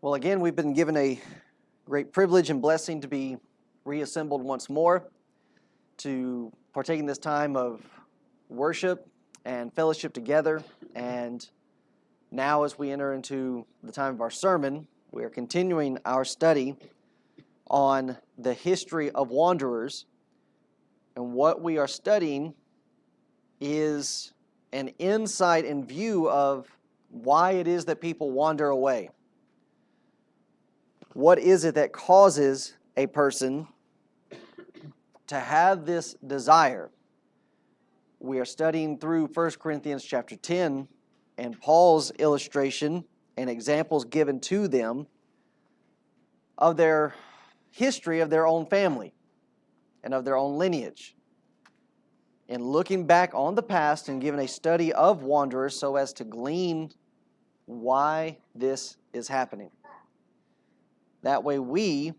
Well, again, we've been given a great privilege and blessing to be reassembled once more to partake in this time of worship and fellowship together. And now, as we enter into the time of our sermon, we are continuing our study on the history of wanderers. And what we are studying is an insight and view of why it is that people wander away. What is it that causes a person to have this desire? We are studying through 1 Corinthians chapter 10 and Paul's illustration and examples given to them of their history of their own family and of their own lineage. And looking back on the past and giving a study of wanderers so as to glean why this is happening. That way we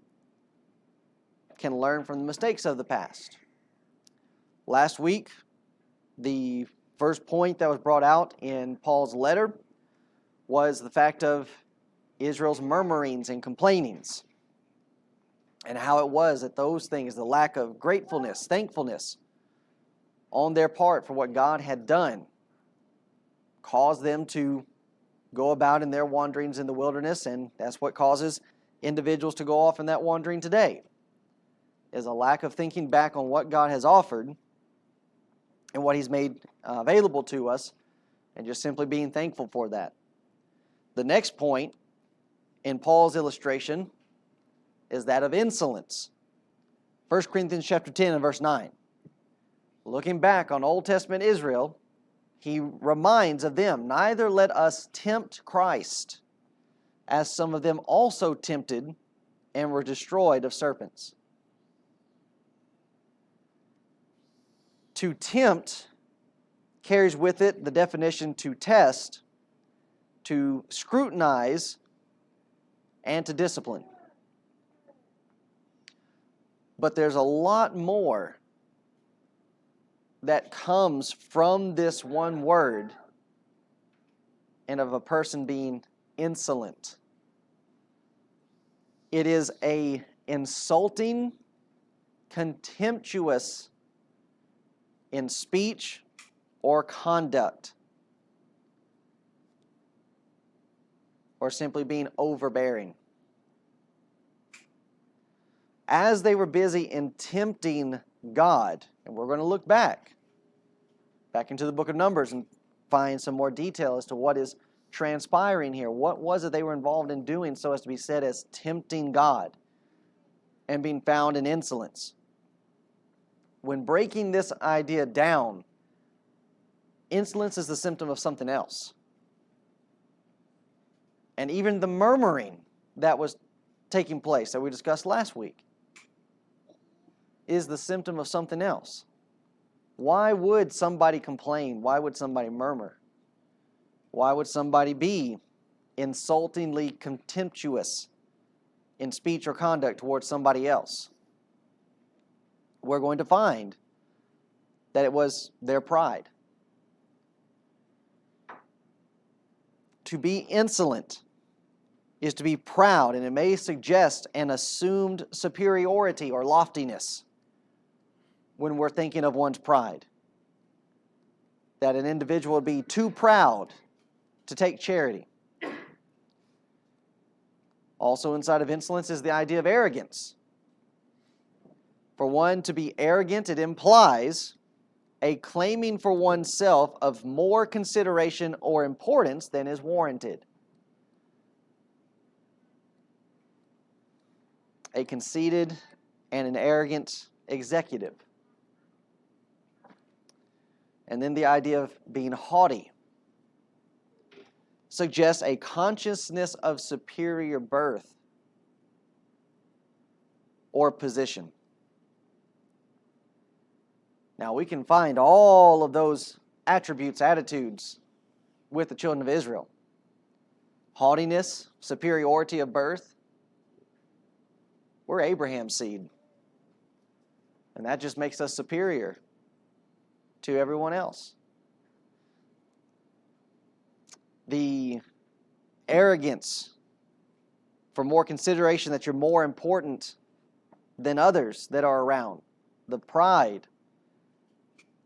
can learn from the mistakes of the past. Last week, the first point that was brought out in Paul's letter was the fact of Israel's murmurings and complainings, and how it was that those things, the lack of gratefulness, thankfulness on their part for what God had done, caused them to go about in their wanderings in the wilderness, and that's what causes individuals to go off in that wandering today, is a lack of thinking back on what God has offered and what He's made available to us, and just simply being thankful for that. The next point in Paul's illustration is that of insolence. 1 Corinthians chapter 10 and verse 9. Looking back on Old Testament Israel, he reminds of them, "Neither let us tempt Christ, as some of them also tempted and were destroyed of serpents." To tempt carries with it the definition to test, to scrutinize, and to discipline. But there's a lot more that comes from this one word and of a person being insolent. It is a insulting, contemptuous in speech or conduct, or simply being overbearing. As they were busy in tempting God, and we're going to look back into the book of Numbers and find some more detail as to what is transpiring here. What was it they were involved in doing so as to be said as tempting God and being found in insolence? When breaking this idea down, insolence is the symptom of something else. And even the murmuring that was taking place that we discussed last week is the symptom of something else. Why would somebody complain? Why would somebody murmur? Why would somebody be insultingly contemptuous in speech or conduct towards somebody else? We're going to find that it was their pride. To be insolent is to be proud, and it may suggest an assumed superiority or loftiness when we're thinking of one's pride. That an individual would be too proud to take charity. Also inside of insolence is the idea of arrogance. For one to be arrogant, it implies a claiming for oneself of more consideration or importance than is warranted. A conceited and an arrogant executive. And then the idea of being haughty suggests a consciousness of superior birth or position. Now, we can find all of those attributes, attitudes with the children of Israel. Haughtiness, superiority of birth. We're Abraham's seed. And that just makes us superior to everyone else. The arrogance for more consideration, that you're more important than others that are around. The pride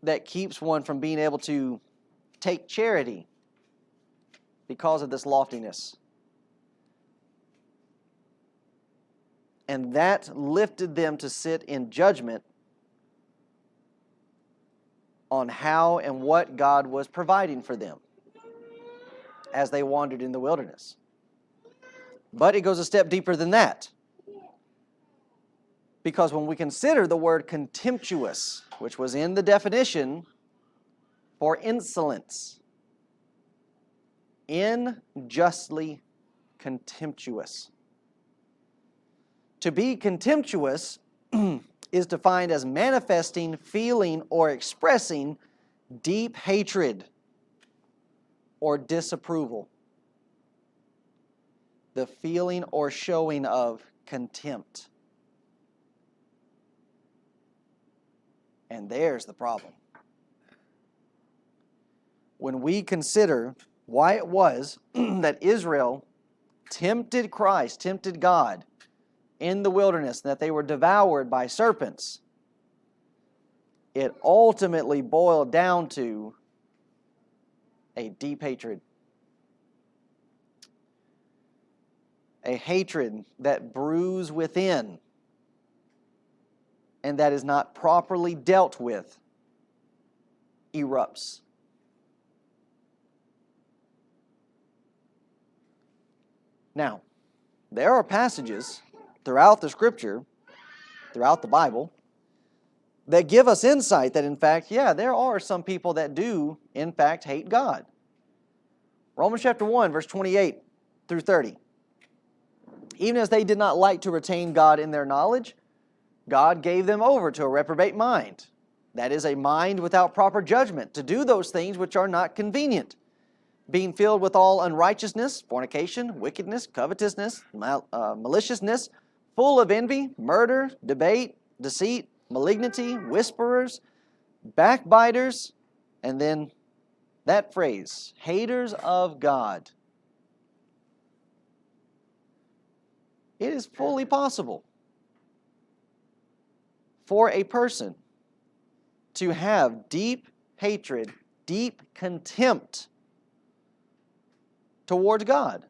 that keeps one from being able to take charity because of this loftiness. And that lifted them to sit in judgment on how and what God was providing for them as they wandered in the wilderness. But it goes a step deeper than that. Because when we consider the word contemptuous, which was in the definition for insolence, unjustly contemptuous. To be contemptuous is defined as manifesting, feeling, or expressing deep hatred or disapproval. The feeling or showing of contempt. And there's the problem. When we consider why it was that Israel tempted Christ, tempted God in the wilderness, that they were devoured by serpents, it ultimately boiled down to a deep hatred. A hatred that brews within and that is not properly dealt with erupts. Now, there are passages throughout the Scripture, throughout the Bible, that give us insight that, in fact, there are some people that do, in fact, hate God. Romans chapter 1, verse 28 through 30. Even as they did not like to retain God in their knowledge, God gave them over to a reprobate mind. That is, a mind without proper judgment, to do those things which are not convenient, being filled with all unrighteousness, fornication, wickedness, covetousness, maliciousness, full of envy, murder, debate, deceit, malignity, whisperers, backbiters, and then that phrase, haters of God. It is fully possible for a person to have deep hatred, deep contempt towards God.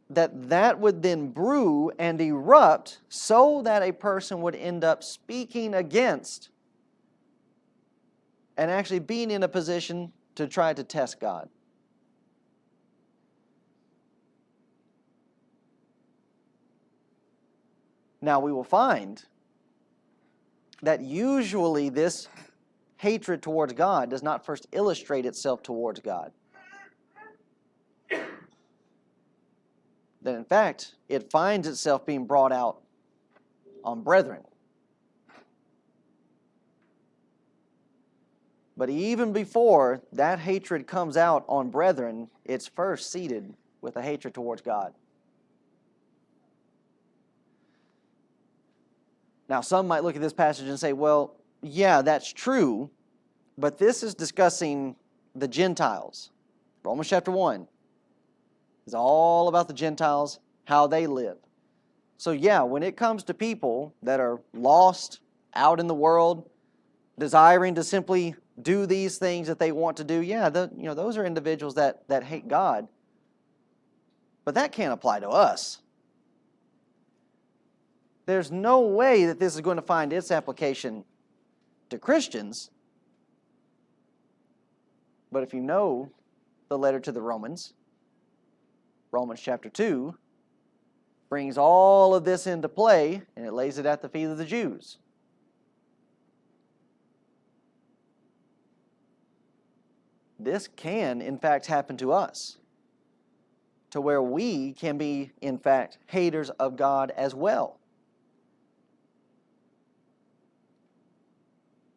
That would then brew and erupt so that a person would end up speaking against and actually being in a position to try to test God. Now we will find that usually this hatred towards God does not first illustrate itself towards God. That in fact, it finds itself being brought out on brethren. But even before that hatred comes out on brethren, it's first seeded with a hatred towards God. Now, some might look at this passage and say, well, yeah, that's true, but this is discussing the Gentiles. Romans chapter 1 is all about the Gentiles, how they live. So yeah, when it comes to people that are lost out in the world, desiring to simply do these things that they want to do, those are individuals that hate God. But that can't apply to us. There's no way that this is going to find its application to Christians. But if you know the letter to the Romans, Romans chapter 2 brings all of this into play, and it lays it at the feet of the Jews. This can, in fact, happen to us, to where we can be, in fact, haters of God as well.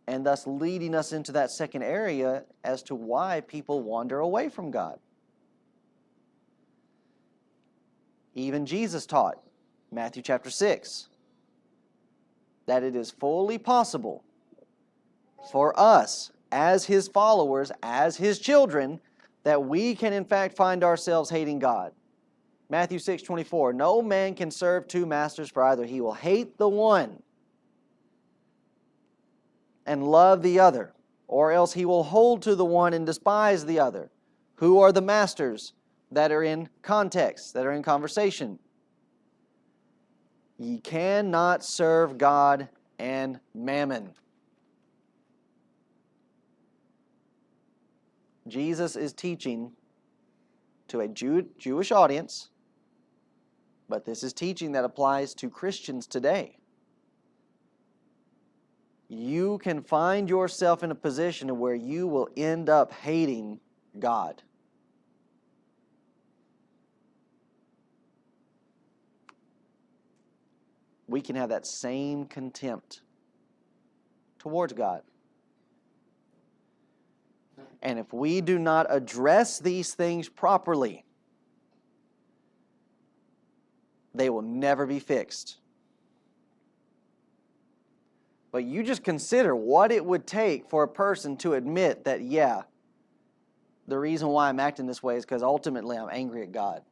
And thus leading us into that second area as to why people wander away from God. Even Jesus taught, Matthew chapter 6, that it is fully possible for us, as His followers, as His children, that we can in fact find ourselves hating God. Matthew 6:24, no man can serve two masters, for either he will hate the one and love the other, or else he will hold to the one and despise the other. Who are the masters that are in context, that are in conversation? Ye cannot serve God and mammon. Jesus is teaching to a Jewish audience, but this is teaching that applies to Christians today. You can find yourself in a position where you will end up hating God. We can have that same contempt towards God. And if we do not address these things properly, they will never be fixed. But you just consider what it would take for a person to admit that, yeah, the reason why I'm acting this way is because ultimately I'm angry at God.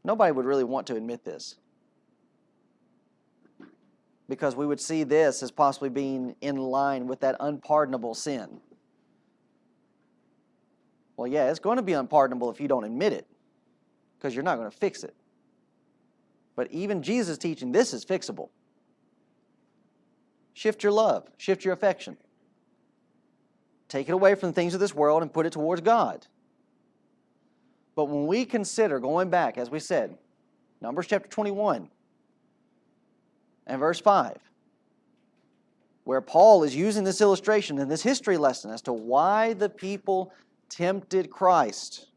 Nobody would really want to admit this, because we would see this as possibly being in line with that unpardonable sin. Well, yeah, it's going to be unpardonable if you don't admit it, because you're not going to fix it. But even Jesus' teaching, this is fixable. Shift your love, shift your affection. Take it away from the things of this world and put it towards God. But when we consider, going back, as we said, Numbers chapter 21 and verse 5, where Paul is using this illustration and this history lesson as to why the people tempted Christ.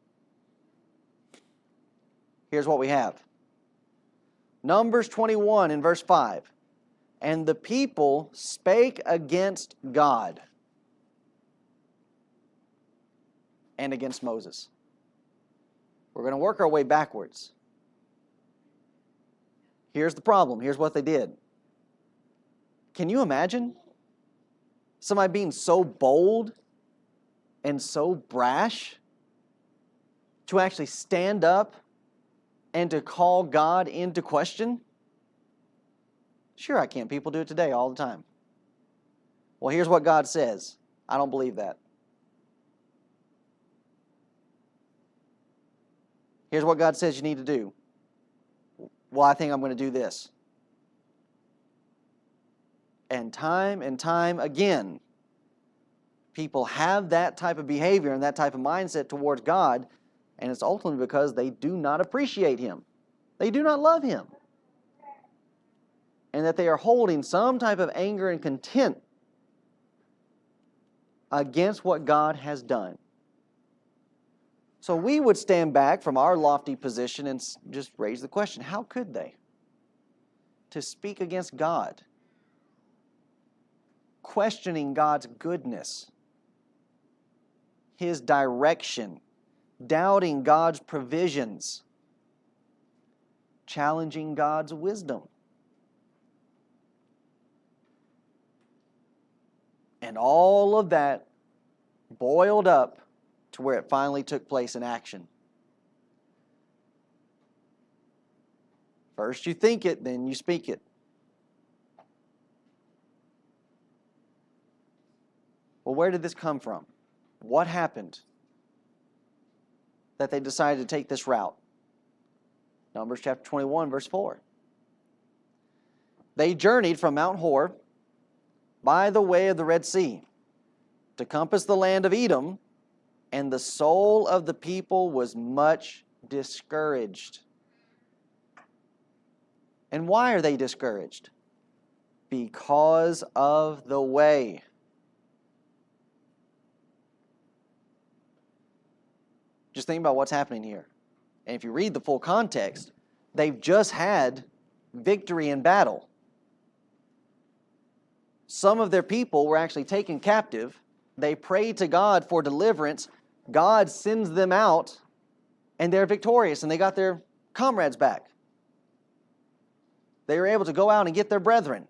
Here's what we have. Numbers 21 and verse 5. And the people spake against God and against Moses. We're going to work our way backwards. Here's the problem. Here's what they did. Can you imagine somebody being so bold and so brash to actually stand up and to call God into question? Sure, I can. People do it today all the time. Well, here's what God says. I don't believe that. Here's what God says you need to do. Well, I think I'm going to do this. And time again, people have that type of behavior and that type of mindset towards God, and it's ultimately because they do not appreciate Him. They do not love Him. And that they are holding some type of anger and contempt against what God has done. So we would stand back from our lofty position and just raise the question, how could they? To speak against God, questioning God's goodness, His direction, doubting God's provisions, challenging God's wisdom. And all of that boiled up to where it finally took place in action. First you think it, then you speak it. Well, where did this come from? What happened that they decided to take this route? Numbers chapter 21, verse 4. They journeyed from Mount Hor by the way of the Red Sea to compass the land of Edom, and the soul of the people was much discouraged. And why are they discouraged? Because of the way. Just think about what's happening here. And if you read the full context, they've just had victory in battle. Some of their people were actually taken captive. They prayed to God for deliverance. God sends them out, and they're victorious, and they got their comrades back. They were able to go out and get their brethren.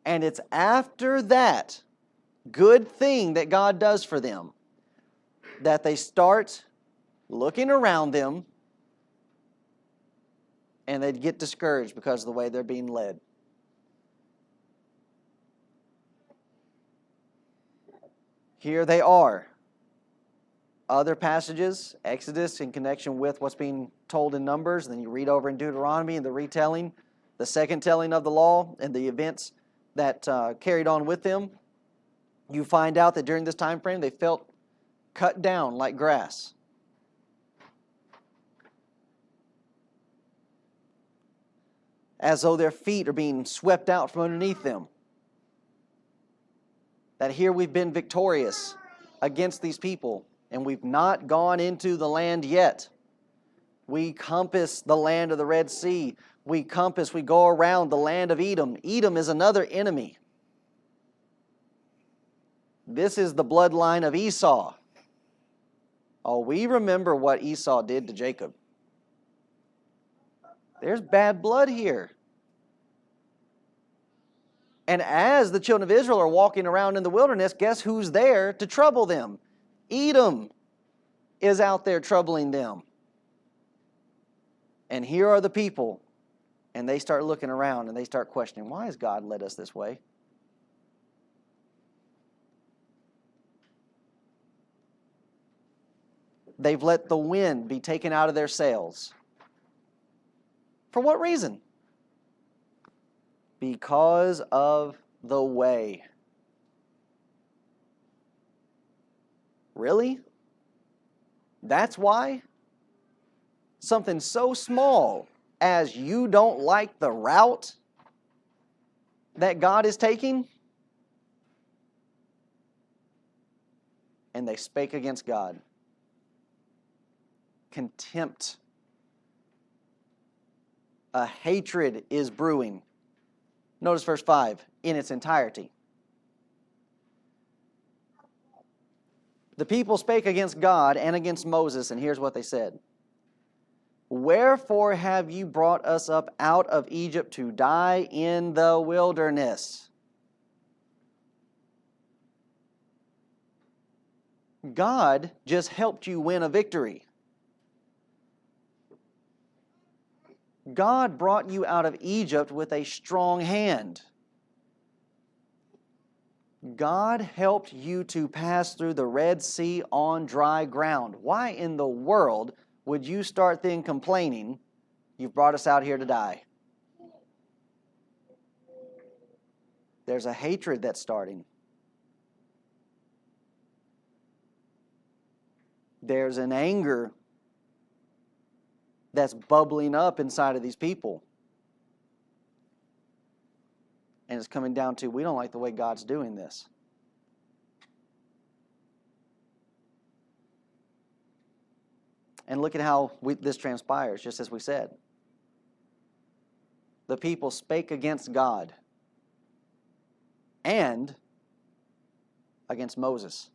And it's after that good thing that God does for them, that they start looking around them and they'd get discouraged because of the way they're being led. Here they are. Other passages, Exodus in connection with what's being told in Numbers, and then you read over in Deuteronomy and the retelling, the second telling of the law and the events that carried on with them. You find out that during this time frame they felt cut down like grass. As though their feet are being swept out from underneath them. That here we've been victorious against these people, and we've not gone into the land yet. We compass the land of the Red Sea. We go around the land of Edom. Edom is another enemy. This is the bloodline of Esau. Oh, we remember what Esau did to Jacob. There's bad blood here. And as the children of Israel are walking around in the wilderness, guess who's there to trouble them? Edom is out there troubling them. And here are the people, and they start looking around and they start questioning, why has God led us this way? They've let the wind be taken out of their sails. For what reason? Because of the way. Really? That's why? Something so small as you don't like the route that God is taking? And they spake against God. Contempt. A hatred is brewing. Notice verse 5 in its entirety. The people spake against God and against Moses, and here's what they said. Wherefore have you brought us up out of Egypt to die in the wilderness? God just helped you win a victory. God brought you out of Egypt with a strong hand. God helped you to pass through the Red Sea on dry ground. Why in the world would you start then complaining, you've brought us out here to die? There's a hatred that's starting. There's an anger that's bubbling up inside of these people. And it's coming down to, we don't like the way God's doing this. And look at how this transpires, just as we said. The people spake against God and against Moses.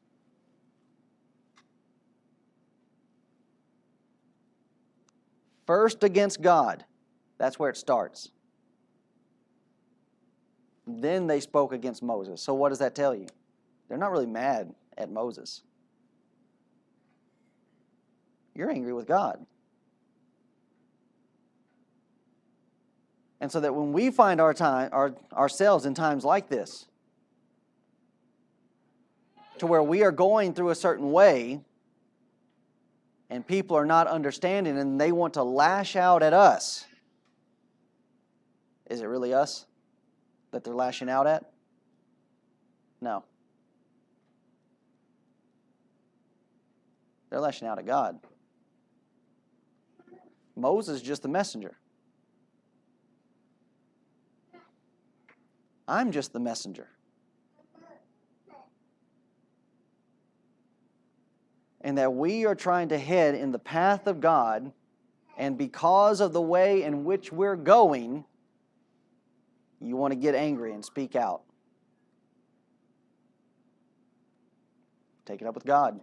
First against God. That's where it starts. Then they spoke against Moses. So what does that tell you? They're not really mad at Moses. You're angry with God. And so that when we find ourselves in times like this, to where we are going through a certain way, and people are not understanding and they want to lash out at us, is it really us that they're lashing out at? No. They're lashing out at God. Moses is just the messenger. I'm just the messenger. And that we are trying to head in the path of God, and because of the way in which we're going, you want to get angry and speak out. Take it up with God.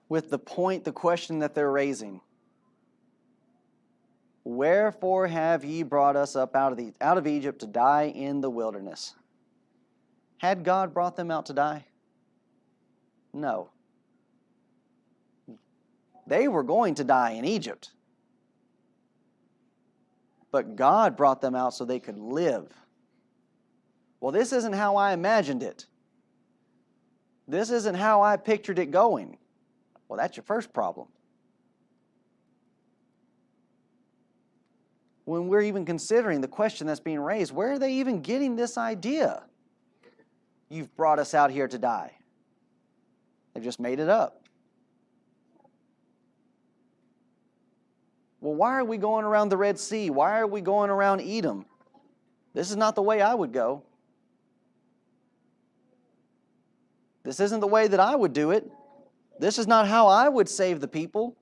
With the question that they're raising, Wherefore have ye brought us up out of Egypt to die in the wilderness? Had God brought them out to die? No. They were going to die in Egypt. But God brought them out so they could live. Well, this isn't how I imagined it. This isn't how I pictured it going. Well, that's your first problem. When we're even considering the question that's being raised, where are they even getting this idea? You've brought us out here to die. They've just made it up. Well, why are we going around the Red Sea? Why are we going around Edom? This is not the way I would go. This isn't the way that I would do it. This is not how I would save the people.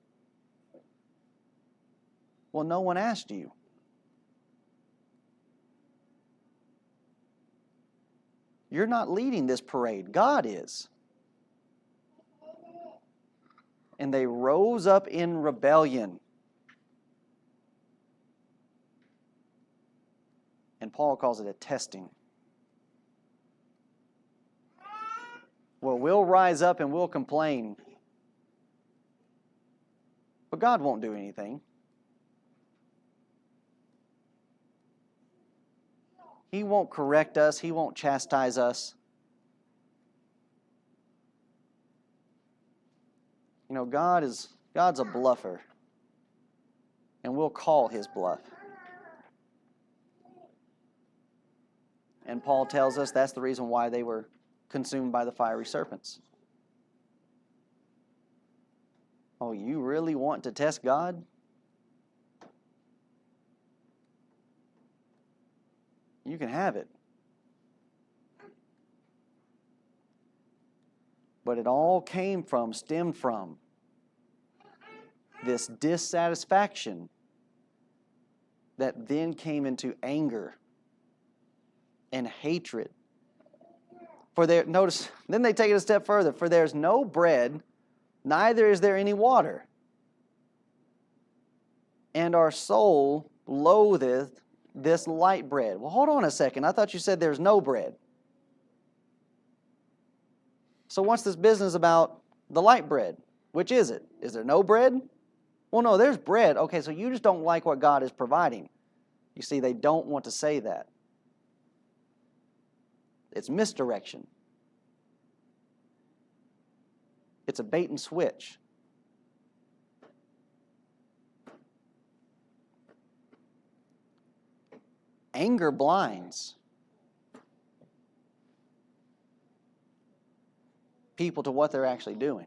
Well, no one asked you. You're not leading this parade. God is. And they rose up in rebellion. And Paul calls it a testing. Well, we'll rise up and we'll complain. But God won't do anything. He won't correct us. He won't chastise us. You know, God's a bluffer. And we'll call His bluff. And Paul tells us that's the reason why they were consumed by the fiery serpents. Oh, you really want to test God? You can have it. But it all stemmed from this dissatisfaction that then came into anger and hatred. Notice, then they take it a step further. For there's no bread, neither is there any water. And our soul loatheth this light bread. Well, hold on a second. I thought you said there's no bread. So what's this business about the light bread? Which is it? Is there no bread? Well, no, there's bread. Okay, so you just don't like what God is providing. You see, they don't want to say that. It's misdirection. It's a bait and switch. Anger blinds people to what they're actually doing.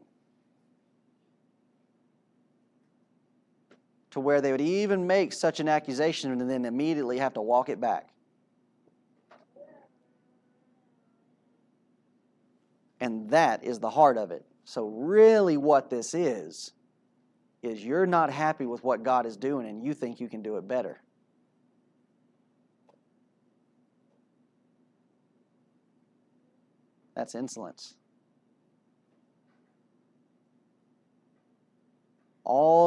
To where they would even make such an accusation and then immediately have to walk it back. And that is the heart of it. So really what this is you're not happy with what God is doing and you think you can do it better. That's insolence.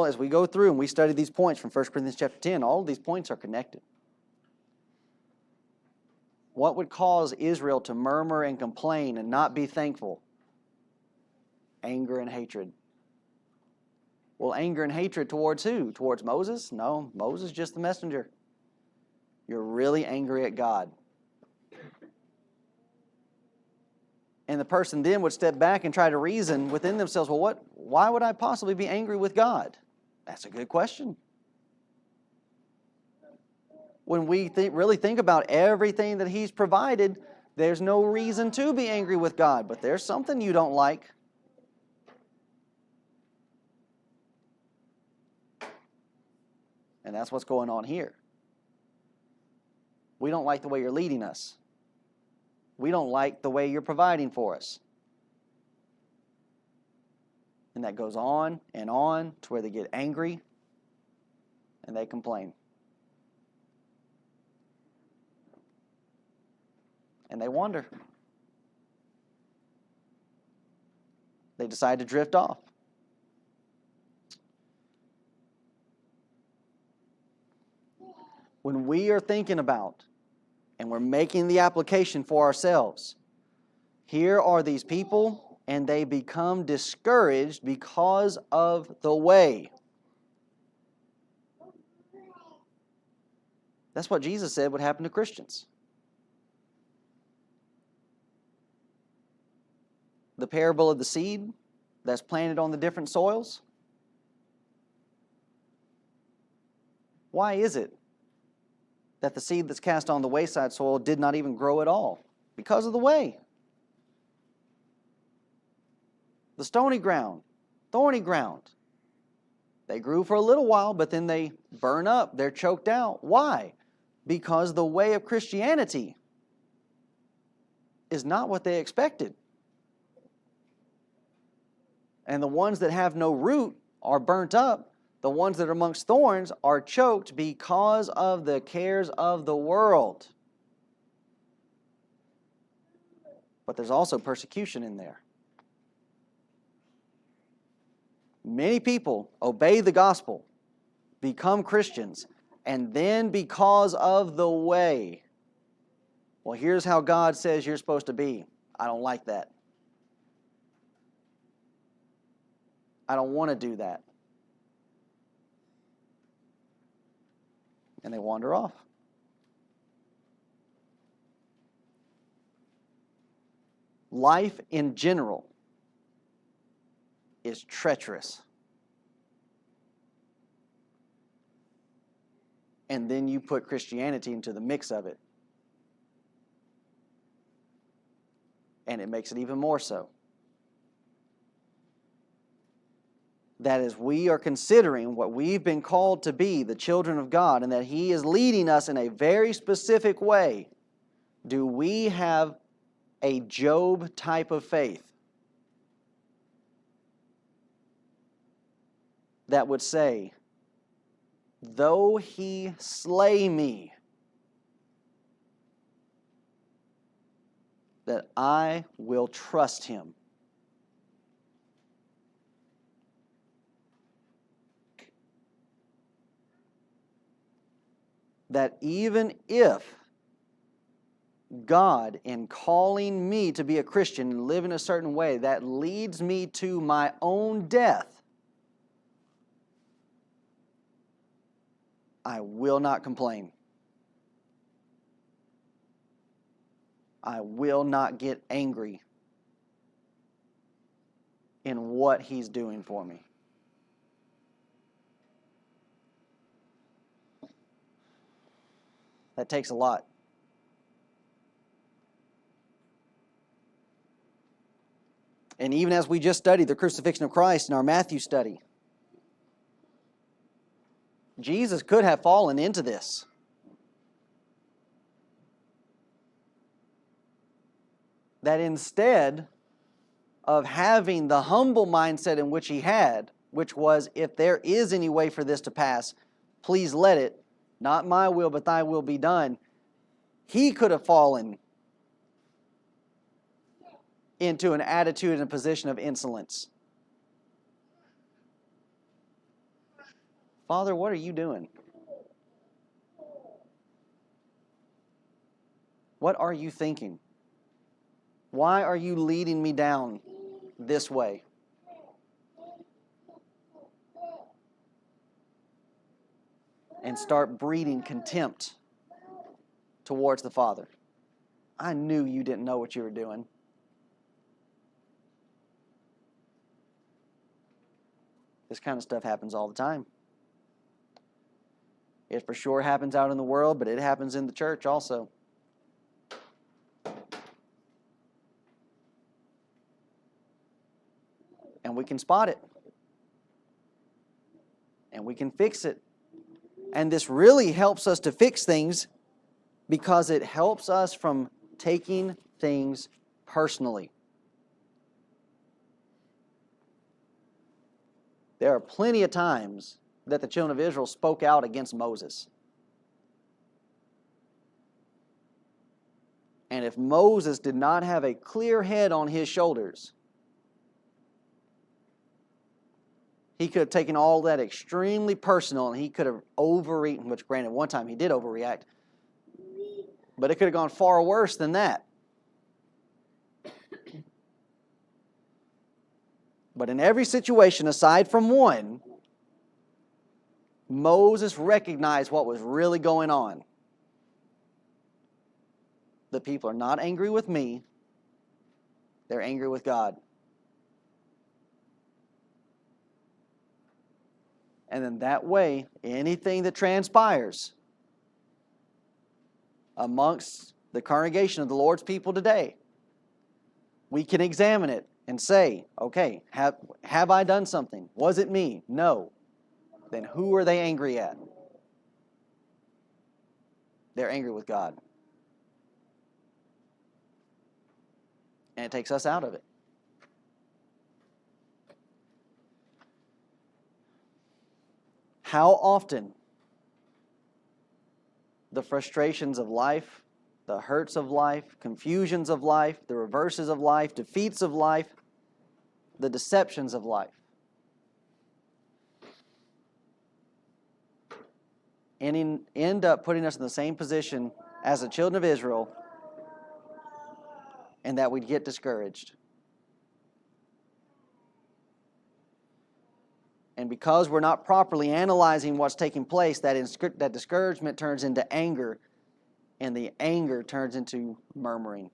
As we go through and we study these points from 1 Corinthians chapter 10, all of these points are connected. What would cause Israel to murmur and complain and not be thankful? Anger and hatred. Well, anger and hatred towards who? Towards Moses? No, Moses is just the messenger. You're really angry at God. And the person then would step back and try to reason within themselves, well, why would I possibly be angry with God? That's a good question. When we really think about everything that He's provided, there's no reason to be angry with God, but there's something you don't like. And that's what's going on here. We don't like the way you're leading us. We don't like the way you're providing for us. And that goes on to where they get angry and they complain. And they wonder. They decide to drift off. when we are thinking about and we're making the application for ourselves, here are these people and they become discouraged because of the way. That's what Jesus said would happen to Christians. The parable of the seed that's planted on the different soils. Why is it that the seed that's cast on the wayside soil did not even grow at all? Because of the way. The stony ground, thorny ground. They grew for a little while, but then they burn up. They're choked out. Why? Because the way of Christianity is not what they expected. And the ones that have no root are burnt up. The ones that are amongst thorns are choked because of the cares of the world. But there's also persecution in there. Many people obey the gospel, become Christians, and then because of the way, well, here's how God says you're supposed to be. I don't like that. I don't want to do that. And they wander off. Life in general is treacherous. And then you put Christianity into the mix of it. And it makes it even more so. That as we are considering what we've been called to be, the children of God, and that He is leading us in a very specific way, do we have a Job type of faith that would say, though He slay me, that I will trust Him? That even if God, in calling me to be a Christian and live in a certain way, that leads me to my own death, I will not complain. I will not get angry in what He's doing for me. That takes a lot. And even as we just studied the crucifixion of Christ in our Matthew study, Jesus could have fallen into this. That instead of having the humble mindset in which He had, which was, if there is any way for this to pass, please let it, not my will, but thy will be done. He could have fallen into an attitude and a position of insolence. Father, what are you doing? What are you thinking? Why are you leading me down this way? And start breeding contempt towards the Father. I knew you didn't know what you were doing. This kind of stuff happens all the time. It for sure happens out in the world, but it happens in the church also. And we can spot it. And we can fix it. And this really helps us to fix things because it helps us from taking things personally. There are plenty of times that the children of Israel spoke out against Moses. And if Moses did not have a clear head on his shoulders, He could have taken all that extremely personal, and he could have overeaten, which granted, one time he did overreact. But it could have gone far worse than that. But in every situation, aside from one, Moses recognized what was really going on. The people are not angry with me. They're angry with God. And in that way, anything that transpires amongst the congregation of the Lord's people today, we can examine it and say, okay, have I done something? Was it me? No. Then who are they angry at? They're angry with God. And it takes us out of it. How often the frustrations of life, the hurts of life, confusions of life, the reverses of life, defeats of life, the deceptions of life, and end up putting us in the same position as the children of Israel, and that we'd get discouraged. And because we're not properly analyzing what's taking place, that discouragement turns into anger, and the anger turns into murmuring.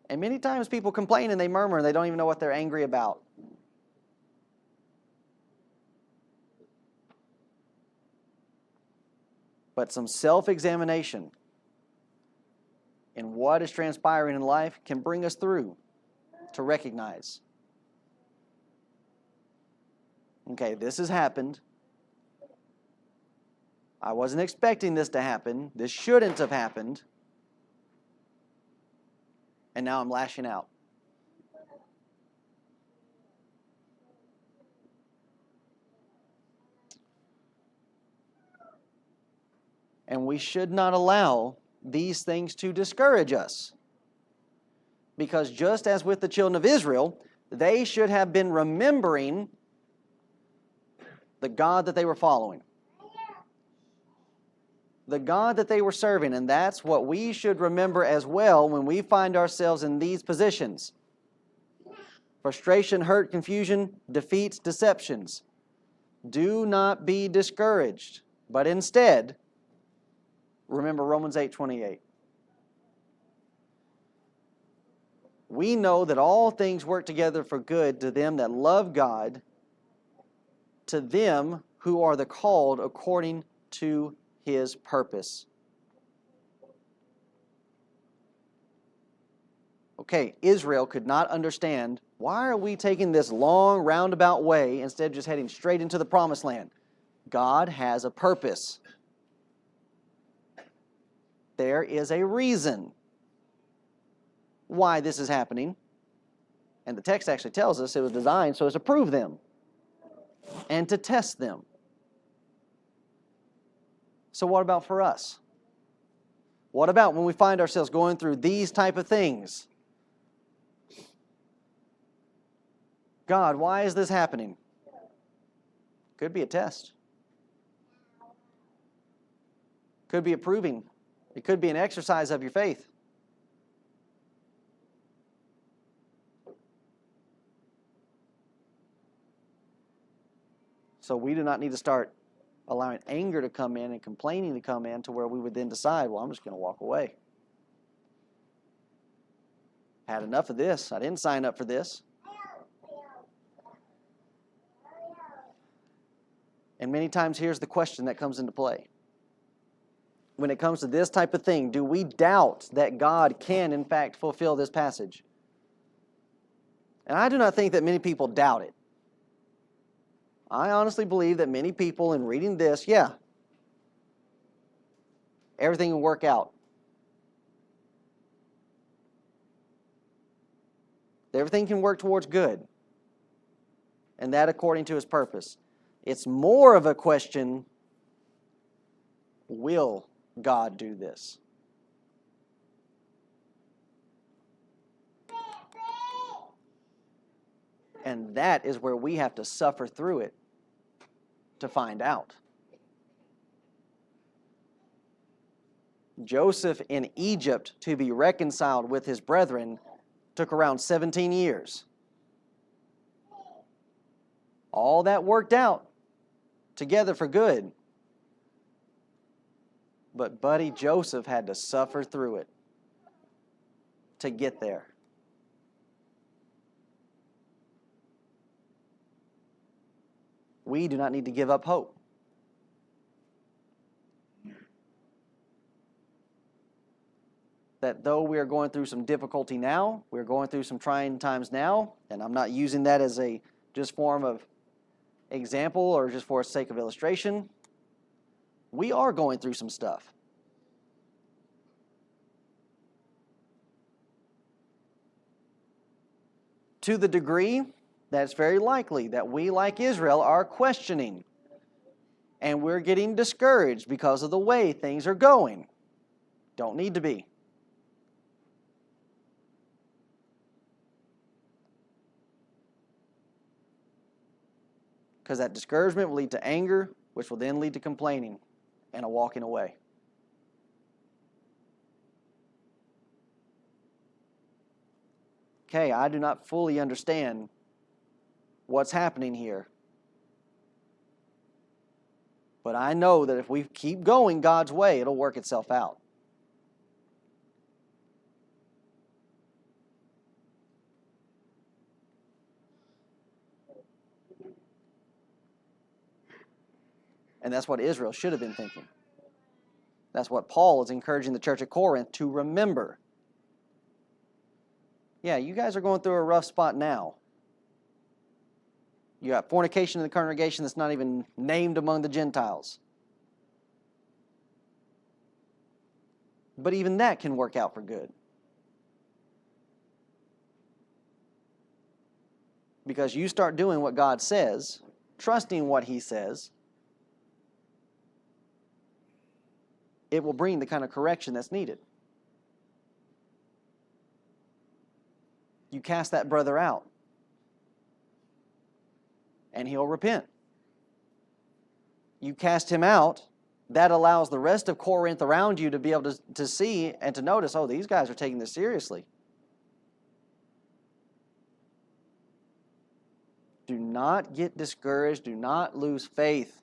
And many times people complain and they murmur and they don't even know what they're angry about. But some self-examination in what is transpiring in life can bring us through to recognize, okay, this has happened. I wasn't expecting this to happen. This shouldn't have happened. And now I'm lashing out. And we should not allow these things to discourage us. Because just as with the children of Israel, they should have been remembering the God that they were following. The God that they were serving. And that's what we should remember as well when we find ourselves in these positions. Frustration, hurt, confusion, defeats, deceptions. Do not be discouraged, but instead, remember Romans 8:28. We know that all things work together for good to them that love God, to them who are the called according to His purpose. Okay, Israel could not understand, why are we taking this long roundabout way instead of just heading straight into the promised land? God has a purpose. There is a reason why this is happening. And the text actually tells us it was designed so as to prove them and to test them. So what about for us? What about when we find ourselves going through these type of things? God, why is this happening? Could be a test. Could be a proving. It could be an exercise of your faith. So we do not need to start allowing anger to come in and complaining to come in to where we would then decide, well, I'm just going to walk away. Had enough of this. I didn't sign up for this. And many times here's the question that comes into play. When it comes to this type of thing, do we doubt that God can in fact fulfill this passage? And I do not think that many people doubt it. I honestly believe that many people in reading this, everything will work out. Everything can work towards good. And that according to His purpose. It's more of a question, will God do this? And that is where we have to suffer through it to find out. Joseph in Egypt to be reconciled with his brethren took around 17 years. All that worked out together for good. But buddy Joseph had to suffer through it to get there. We do not need to give up hope. That though we are going through some difficulty now, we're going through some trying times now, and I'm not using that as a just form of example or just for the sake of illustration, we are going through some stuff. To the degree that it's very likely that we, like Israel, are questioning and we're getting discouraged because of the way things are going. Don't need to be. Because that discouragement will lead to anger, which will then lead to complaining and a walking away. Okay, I do not fully understand what's happening here. But I know that if we keep going God's way, it'll work itself out. And that's what Israel should have been thinking. That's what Paul is encouraging the church at Corinth to remember. Yeah, you guys are going through a rough spot now. You got fornication in the congregation that's not even named among the Gentiles. But even that can work out for good. Because you start doing what God says, trusting what He says, it will bring the kind of correction that's needed. You cast that brother out, and he'll repent. You cast him out, that allows the rest of Corinth around you to be able to see and to notice, oh, these guys are taking this seriously. Do not get discouraged. Do not lose faith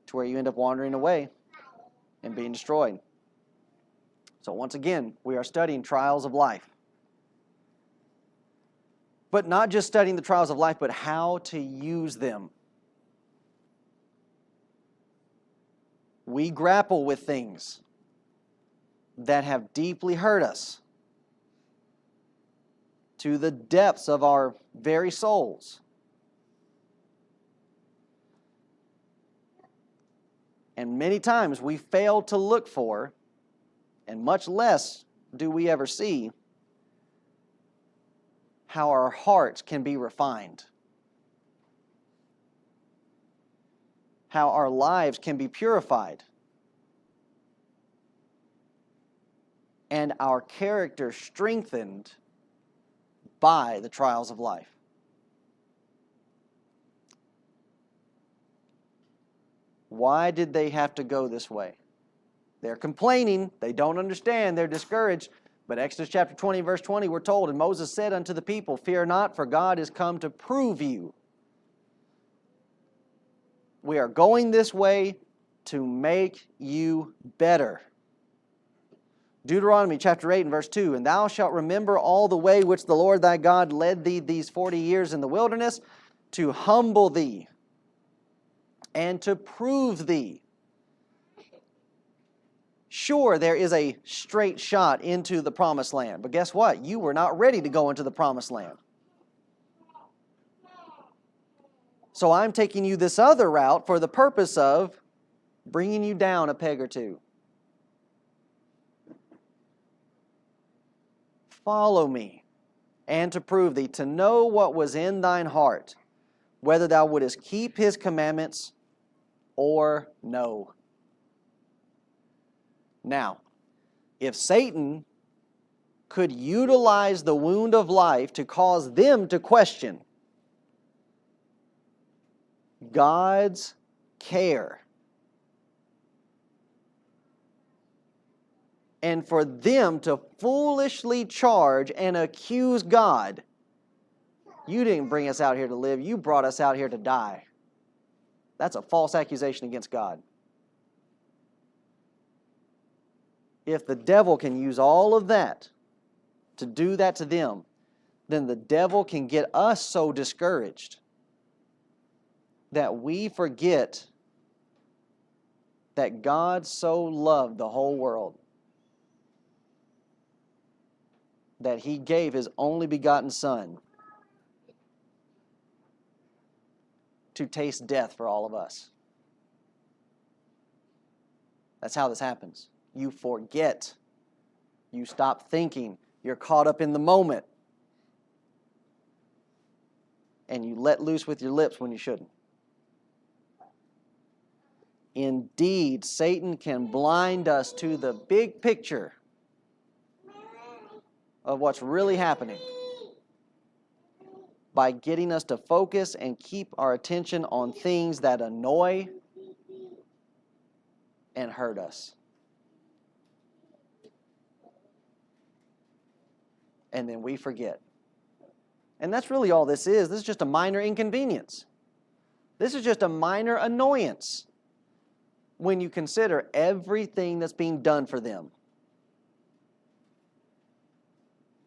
to where you end up wandering away and being destroyed. So once again, we are studying trials of life. But not just studying the trials of life, but how to use them. We grapple with things that have deeply hurt us to the depths of our very souls. And many times we fail to look for, and much less do we ever see, how our hearts can be refined, how our lives can be purified, and our character strengthened by the trials of life. Why did they have to go this way? They're complaining, they don't understand, they're discouraged. But Exodus chapter 20, verse 20, we're told, and Moses said unto the people, fear not, for God is come to prove you. We are going this way to make you better. Deuteronomy chapter 8 and verse 2, and thou shalt remember all the way which the Lord thy God led thee these 40 years in the wilderness, to humble thee and to prove thee. Sure, there is a straight shot into the promised land, but guess what? You were not ready to go into the promised land. So I'm taking you this other route for the purpose of bringing you down a peg or two. Follow me, and to prove thee, to know what was in thine heart, whether thou wouldest keep His commandments or no. Now, if Satan could utilize the wound of life to cause them to question God's care. And for them to foolishly charge and accuse God, you didn't bring us out here to live, you brought us out here to die. That's a false accusation against God. If the devil can use all of that to do that to them, then the devil can get us so discouraged that we forget that God so loved the whole world that He gave His only begotten Son to taste death for all of us. That's how this happens. You forget. You stop thinking. You're caught up in the moment. And you let loose with your lips when you shouldn't. Indeed, Satan can blind us to the big picture of what's really happening by getting us to focus and keep our attention on things that annoy and hurt us. And then we forget. And that's really all this is. This is just a minor inconvenience. This is just a minor annoyance when you consider everything that's being done for them.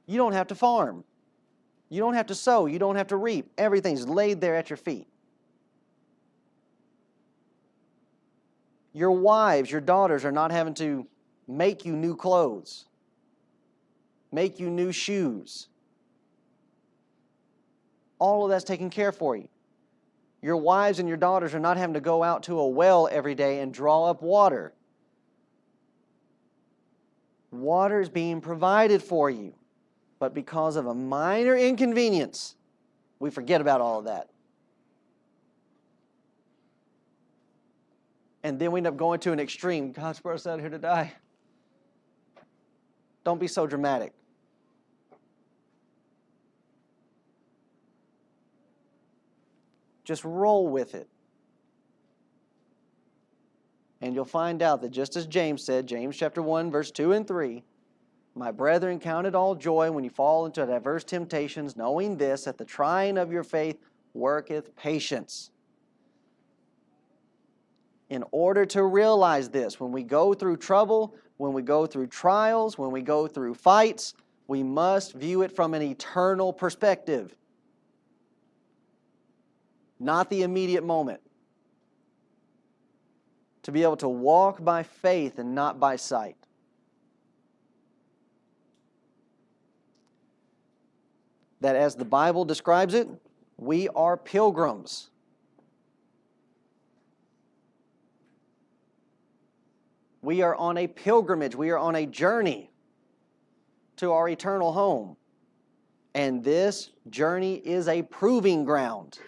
You don't have to farm. You don't have to sow. You don't have to reap. Everything's laid there at your feet. Your wives, your daughters are not having to make you new clothes, make you new shoes. All of that's taken care for you. Your wives and your daughters are not having to go out to a well every day and draw up water. Water is being provided for you. But because of a minor inconvenience, we forget about all of that. And then we end up going to an extreme. God's brought us out here to die. Don't be so dramatic. Just roll with it. And you'll find out that just as James said, James chapter 1, verse 2 and 3, my brethren, count it all joy when you fall into diverse temptations, knowing this, that the trying of your faith worketh patience. In order to realize this, when we go through trouble, when we go through trials, when we go through fights, we must view it from an eternal perspective, not the immediate moment. To be able to walk by faith and not by sight. That as the Bible describes it, we are pilgrims. We are on a pilgrimage. We are on a journey to our eternal home. And this journey is a proving ground.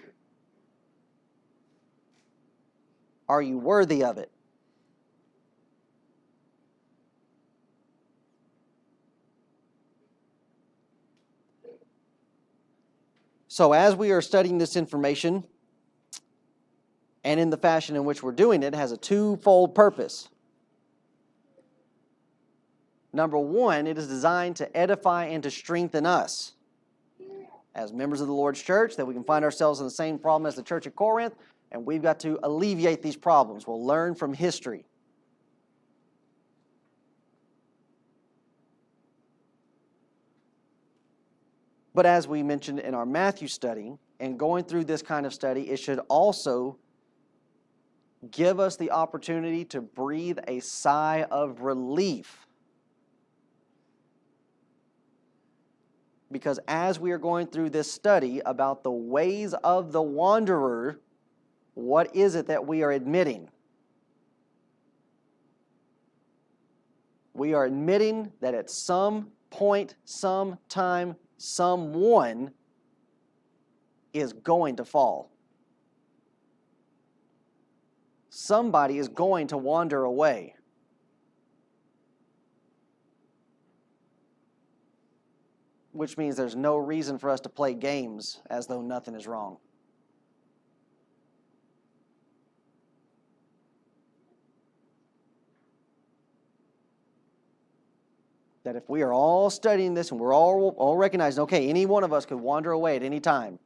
Are you worthy of it? So as we are studying this information, and in the fashion in which we're doing it, has a twofold purpose. Number one, it is designed to edify and to strengthen us as members of the Lord's church, that we can find ourselves in the same problem as the church at Corinth, and we've got to alleviate these problems. We'll learn from history. But as we mentioned in our Matthew study, and going through this kind of study, it should also give us the opportunity to breathe a sigh of relief. Because as we are going through this study about the ways of the wanderer, what is it that we are admitting? We are admitting that at some point, sometime, someone is going to fall. Somebody is going to wander away. which means there's no reason for us to play games as though nothing is wrong. That if we are all studying this and we're all recognizing, okay, any one of us could wander away at any time,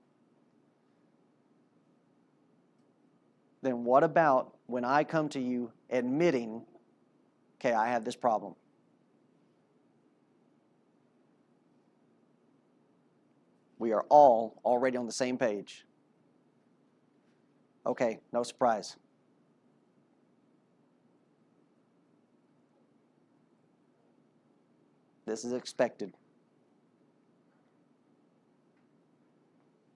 then what about when I come to you admitting, okay, I have this problem? We are all already on the same page. Okay, no surprise. This is expected.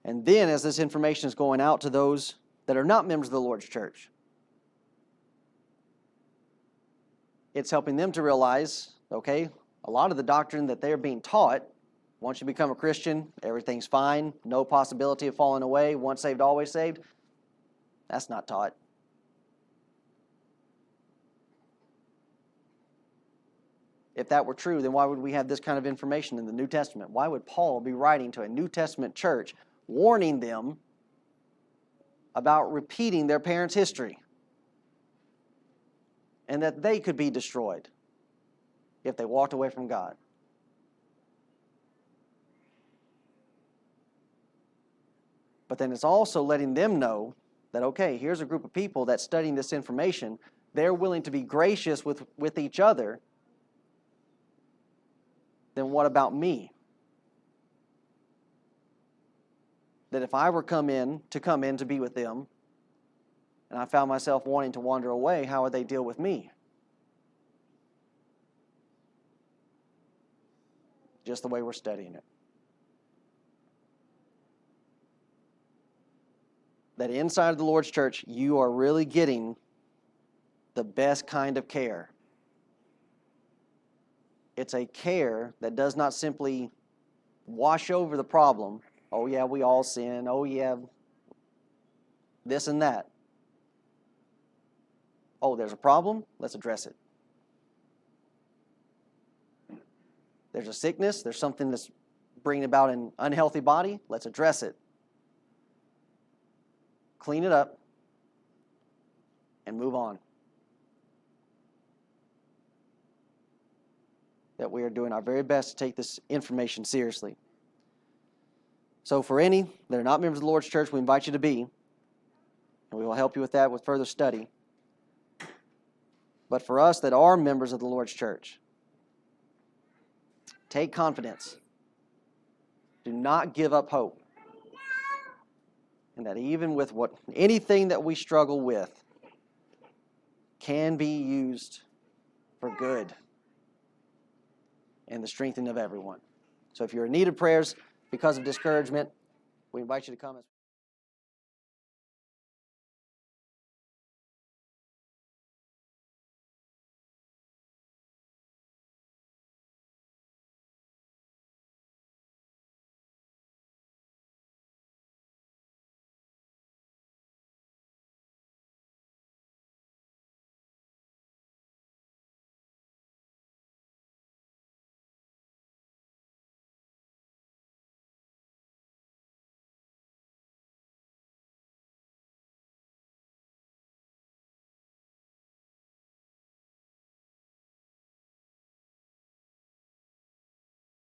And then as this information is going out to those that are not members of the Lord's church, it's helping them to realize, okay, a lot of the doctrine that they're being taught, once you become a Christian, everything's fine, no possibility of falling away, once saved, always saved, that's not taught. If that were true, then why would we have this kind of information in the New Testament? Why would Paul be writing to a New Testament church, warning them about repeating their parents' history and that they could be destroyed if they walked away from God? But then it's also letting them know that, okay, here's a group of people that's studying this information. They're willing to be gracious with each other. Then what about me? That if I were to come in to be with them, and I found myself wanting to wander away, how would they deal with me? Just the way we're studying it. That inside of the Lord's church, you are really getting the best kind of care. It's a care that does not simply wash over the problem. Oh yeah, we all sin. Oh yeah, this and that. Oh, there's a problem? Let's address it. There's a sickness. There's something that's bringing about an unhealthy body. Let's address it. Clean it up and move on. That we are doing our very best to take this information seriously. So for any that are not members of the Lord's church, we invite you to be, and we will help you with that with further study. But for us that are members of the Lord's church, take confidence. Do not give up hope. And that even with anything that we struggle with can be used for good and the strengthening of everyone. So if you're in need of prayers because of discouragement, we invite you to come.